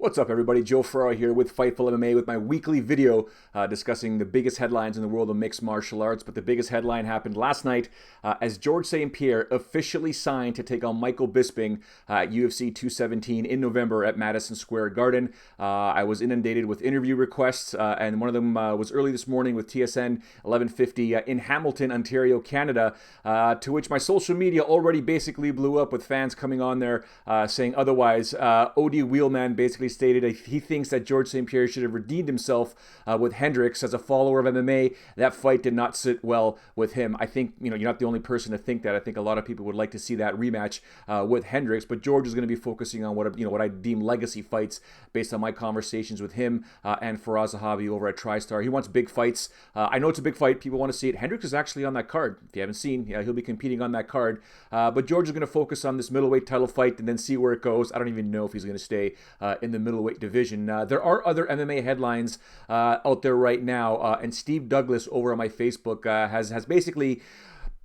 What's up, everybody? Joe Ferraro here with Fightful MMA with my weekly video discussing the biggest headlines in the world of mixed martial arts. But the biggest headline happened last night as Georges St-Pierre officially signed to take on Michael Bisping at UFC 217 in November at Madison Square Garden. I was inundated with interview requests, and one of them was early this morning with TSN 1150 in Hamilton, Ontario, Canada, to which my social media already basically blew up with fans coming on there saying otherwise. OD Wheelman basically stated he thinks that Georges St-Pierre should have redeemed himself with Hendricks. As a follower of MMA, that fight did not sit well with him. I think, you're not the only person to think that. I think a lot of people would like to see that rematch with Hendricks, but George is going to be focusing on what I deem legacy fights based on my conversations with him and Faraz Zahabi over at TriStar. He wants big fights. I know it's a big fight. People want to see it. Hendricks is actually on that card. If you haven't seen, he'll be competing on that card. But George is going to focus on this middleweight title fight and then see where it goes. I don't even know if he's going to stay in the middleweight division. There are other MMA headlines out there right now, and Steve Douglas over on my Facebook has basically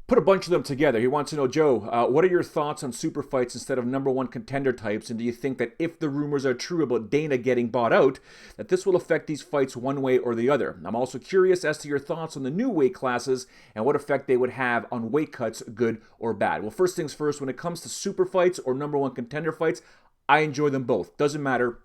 put a bunch of them together. He wants to know, Joe, what are your thoughts on super fights instead of number one contender types? And do you think that if the rumors are true about Dana getting bought out, that this will affect these fights one way or the other? I'm also curious as to your thoughts on the new weight classes and what effect they would have on weight cuts, good or bad. Well, first things first, when it comes to super fights or number one contender fights, I enjoy them both. Doesn't matter.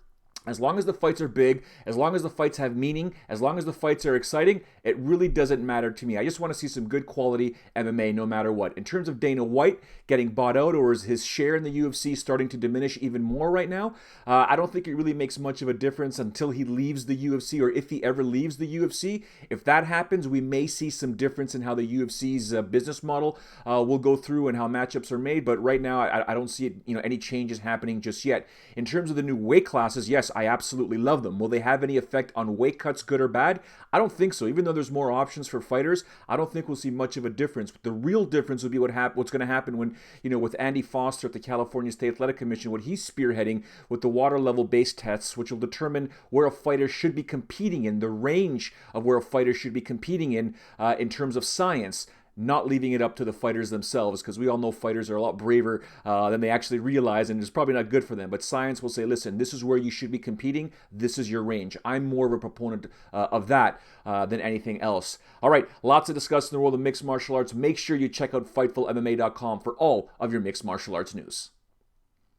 As long as the fights are big, as long as the fights have meaning, as long as the fights are exciting, it really doesn't matter to me. I just want to see some good quality MMA no matter what. In terms of Dana White getting bought out, or is his share in the UFC starting to diminish even more right now? I don't think it really makes much of a difference until he leaves the UFC, or if he ever leaves the UFC. If that happens, we may see some difference in how the UFC's business model will go through and how matchups are made. But right now, I don't see any changes happening just yet. In terms of the new weight classes, yes, I absolutely love them. Will they have any effect on weight cuts, good or bad? I don't think so. Even though there's more options for fighters, I don't think we'll see much of a difference. The real difference would be what's going to happen when, with Andy Foster at the California State Athletic Commission, what he's spearheading with the water level base tests, which will determine where a fighter should be competing in, the range of where a fighter should be competing in terms of science. Not leaving it up to the fighters themselves, because we all know fighters are a lot braver than they actually realize, and it's probably not good for them. But science will say, listen, this is where you should be competing. This is your range. I'm more of a proponent of that than anything else. All right, lots to discuss in the world of mixed martial arts. Make sure you check out FightfulMMA.com for all of your mixed martial arts news.